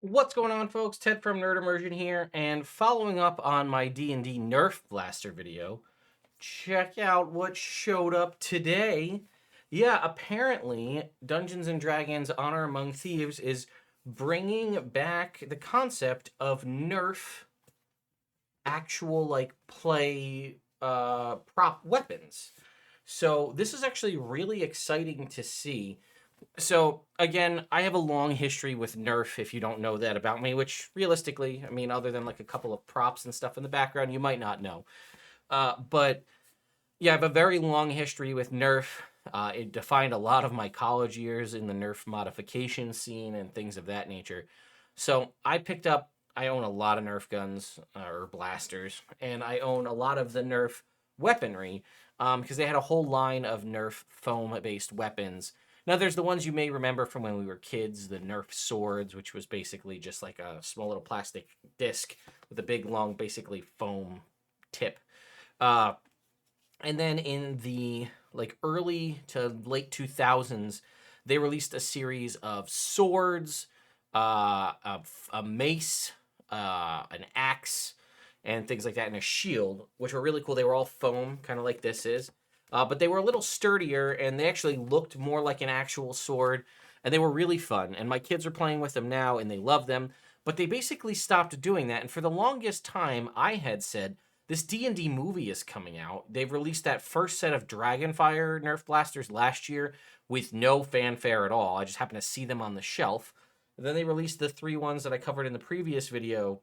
What's going on, folks? Ted from Nerd Immersion here, and following up on my D&D Nerf blaster video, check out what showed up today. Yeah, apparently Dungeons and Dragons Honor Among Thieves is bringing back the concept of Nerf actual play prop weapons. So this is actually really exciting to see. So again, I have a long history with Nerf. If you don't know that about me, which realistically, I mean, other than like a couple of props and stuff in the background, you might not know. But yeah, I have a very long history with Nerf. It defined a lot of my college years in the Nerf modification scene and things of that nature. So I own a lot of Nerf guns or blasters, and I own a lot of the Nerf weaponry because they had a whole line of Nerf foam-based weapons. Now, there's the ones you may remember from when we were kids, the Nerf swords, which was basically just like a small little plastic disc with a big, long, basically foam tip. Uh, and then in the early to late 2000s, they released a series of swords, a mace, an axe, and things like that, and a shield, which were really cool. They were all foam, kind of like this is. But they were a little sturdier, and they actually looked more like an actual sword, and they were really fun. And my kids are playing with them now, and they love them. But they basically stopped doing that, and for the longest time, I had said, this D&D movie is coming out. They've released that first set of Dragonfire Nerf blasters last year with no fanfare at all. I just happened to see them on the shelf. And then they released the three ones that I covered in the previous video,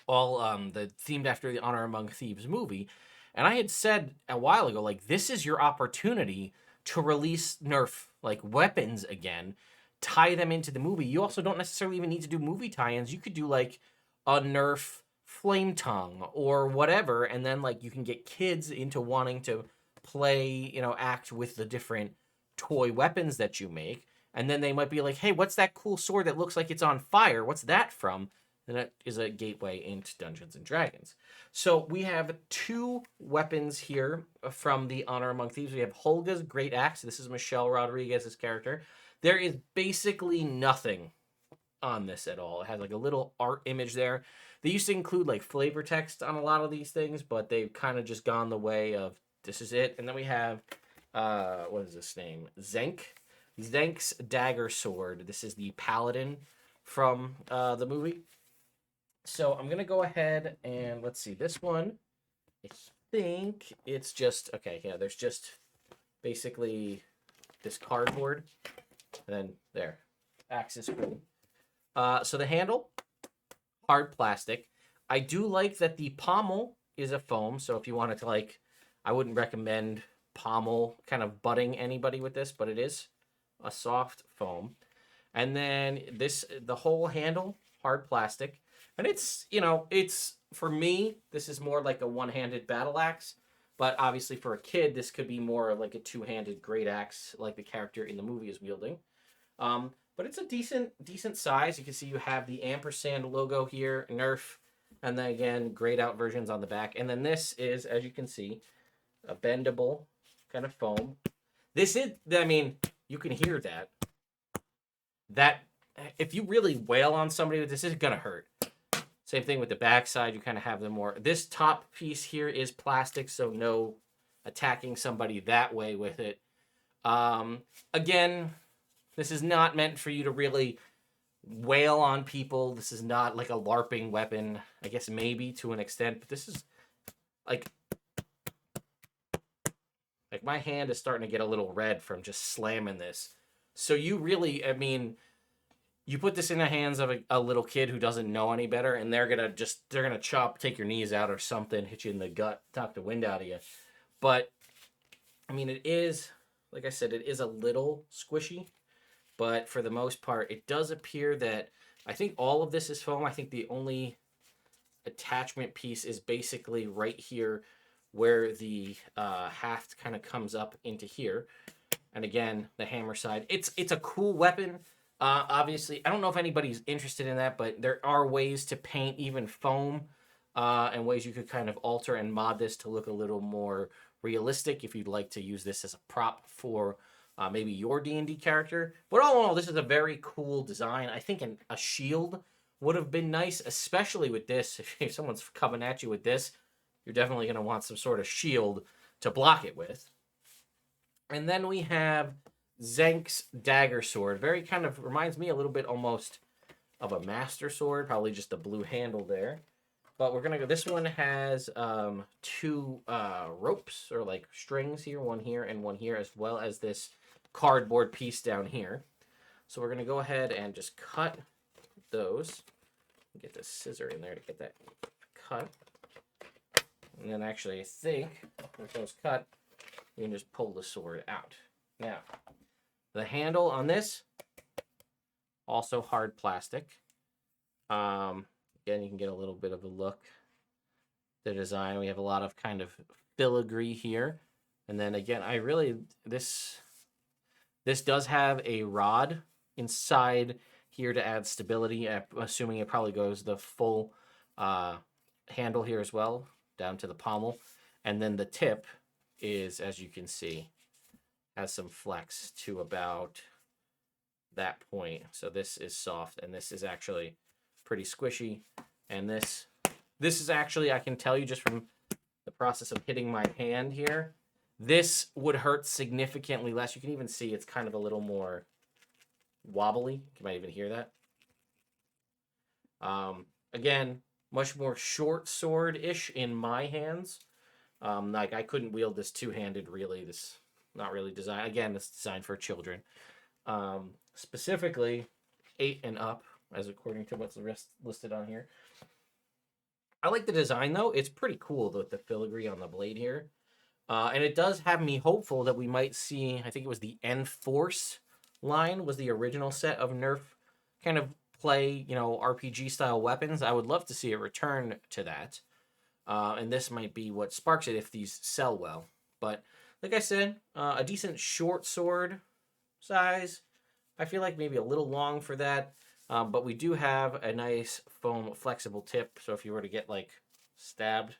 all the themed after the Honor Among Thieves movie. And I had said a while ago, like, this is your opportunity to release Nerf weapons again, tie them into the movie. You also don't necessarily even need to do movie tie-ins. You could do like a Nerf flame tongue or whatever, and then you can get kids into wanting to play, act with the different toy weapons that you make. And then they might be like, hey, what's that cool sword that looks like it's on fire? What's that from? And that is a gateway into Dungeons and Dragons. So we have two weapons here from the Honor Among Thieves. We have Holga's Great Axe. This is Michelle Rodriguez's character. There is basically nothing on this at all. It has like a little art image there. They used to include like flavor text on a lot of these things, but they've kind of just gone the way of this is it. And then we have what is this name? Zenk. Zenk's dagger sword. This is the paladin from the movie. So I'm gonna go ahead and let's see this one. I think it's just okay. Yeah, there's just basically this cardboard. And then there, axis cool. So the handle, hard plastic. I do like that the pommel is a foam. So if you wanted to I wouldn't recommend pommel kind of butting anybody with this, but it is a soft foam. And then the whole handle, hard plastic. And it's for me, this is more like a one-handed battle axe. But obviously for a kid, this could be more like a two-handed great axe like the character in the movie is wielding. But it's a decent size. You can see you have the ampersand logo here, Nerf, and then again, grayed out versions on the back. And then this is, as you can see, a bendable kind of foam. This is, I mean, you can hear that. That if you really wail on somebody with this, is gonna hurt. Same thing with the backside. You kind of have the more. This top piece here is plastic, so no attacking somebody that way with it. Again, this is not meant for you to really wail on people. This is not like a LARPing weapon. I guess maybe to an extent, but this is like my hand is starting to get a little red from just slamming this. So you really, I mean, you put this in the hands of a little kid who doesn't know any better, and they're gonna take your knees out or something, hit you in the gut, knock the wind out of you. But I mean, it is, like I said, it is a little squishy, but for the most part, it does appear that I think all of this is foam. I think the only attachment piece is basically right here where the haft kind of comes up into here. And again, the hammer side. It's a cool weapon. Obviously, I don't know if anybody's interested in that, but there are ways to paint even foam and ways you could kind of alter and mod this to look a little more realistic if you'd like to use this as a prop for maybe your D&D character. But all in all, this is a very cool design. I think a shield would have been nice, especially with this. If someone's coming at you with this, you're definitely going to want some sort of shield to block it with. And then we have Zenk's dagger sword. Very kind of reminds me a little bit almost of a master sword, probably just a blue handle there. But we're gonna go. This one has two ropes or like strings here, one here and one here, as well as this cardboard piece down here. So we're gonna go ahead and just cut those. Get this scissor in there to get that cut. And then actually, I think with those cut, you can just pull the sword out. Now, the handle on this, also hard plastic. Again, you can get a little bit of a look. The design, we have a lot of kind of filigree here. And then again, this does have a rod inside here to add stability. I'm assuming it probably goes the full handle here as well, down to the pommel. And then the tip is, as you can see, has some flex to about that point. So this is soft, and this is actually pretty squishy. And this is actually, I can tell you just from the process of hitting my hand here, this would hurt significantly less. You can even see it's kind of a little more wobbly. You might even hear that. Again, much more short sword-ish in my hands. Like I couldn't wield this two-handed really. This not really designed. Again, it's designed for children. Specifically 8 and up, as according to what's listed on here. I like the design though. It's pretty cool with the filigree on the blade here. And it does have me hopeful that we might see, I think it was the Enforce line was the original set of Nerf kind of play, RPG style weapons. I would love to see it return to that. And this might be what sparks it if these sell well. But like I said, a decent short sword size. I feel like maybe a little long for that. But we do have a nice foam flexible tip. So if you were to get like stabbed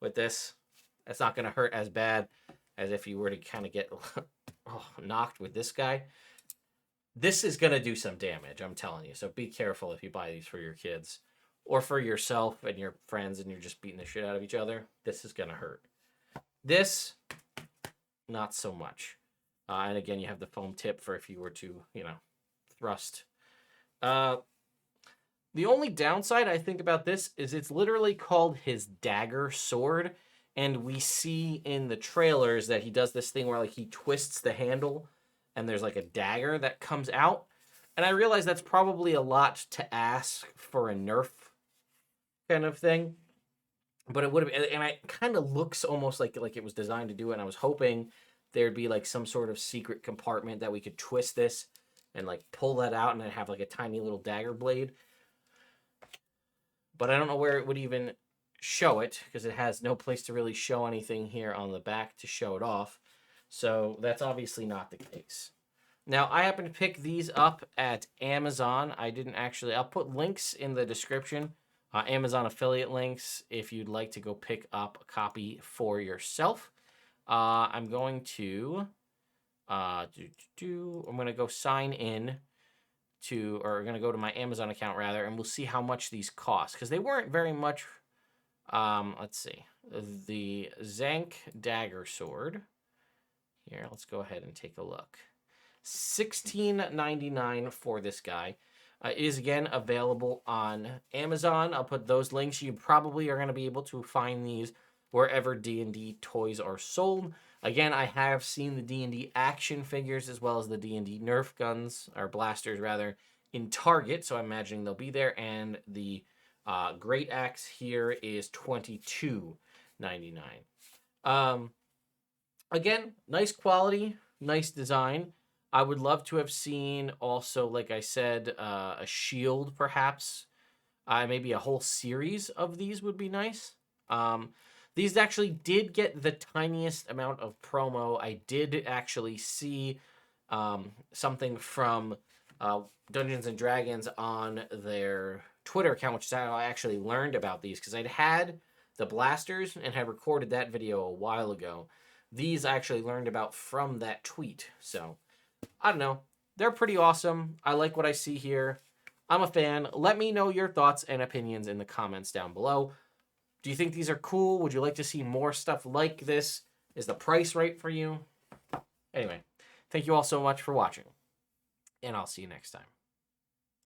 with this, it's not going to hurt as bad as if you were to kind of get knocked with this guy. This is going to do some damage, I'm telling you. So be careful if you buy these for your kids or for yourself and your friends and you're just beating the shit out of each other. This is going to hurt. This, not so much. And again, you have the foam tip for if you were to, thrust. The only downside I think about this is it's literally called his dagger sword. And we see in the trailers that he does this thing where like he twists the handle and there's like a dagger that comes out. And I realize that's probably a lot to ask for a Nerf kind of thing. But it would have, and it kind of looks almost like it was designed to do it. And I was hoping there'd be like some sort of secret compartment that we could twist this and like pull that out and then have like a tiny little dagger blade. But I don't know where it would even show it because it has no place to really show anything here on the back to show it off. So that's obviously not the case. Now, I happen to pick these up at Amazon. I'll put links in the description. Amazon affiliate links if you'd like to go pick up a copy for yourself. I'm going to I'm going to go sign in I'm going to go to my Amazon account rather, and we'll see how much these cost because they weren't very much. Let's see. The Zenk dagger sword. Here, let's go ahead and take a look. $16.99 for this guy. Is again available on Amazon. I'll put those links. You probably are going to be able to find these wherever D&D toys are sold. Again, I have seen the D&D action figures as well as the D&D Nerf guns, or blasters rather, in Target. So I'm imagining they'll be there. And the Great Axe here is $22.99. Again, nice quality, nice design. I would love to have seen also, like I said, a shield perhaps. Maybe a whole series of these would be nice. These actually did get the tiniest amount of promo. I did actually see something from Dungeons & Dragons on their Twitter account, which is how I actually learned about these, because I'd had the blasters and had recorded that video a while ago. these I actually learned about from that tweet. So, I don't know. They're pretty awesome. I like what I see here. I'm a fan. Let me know your thoughts and opinions in the comments down below. Do you think these are cool? Would you like to see more stuff like this? Is the price right for you? Anyway, thank you all so much for watching, and I'll see you next time.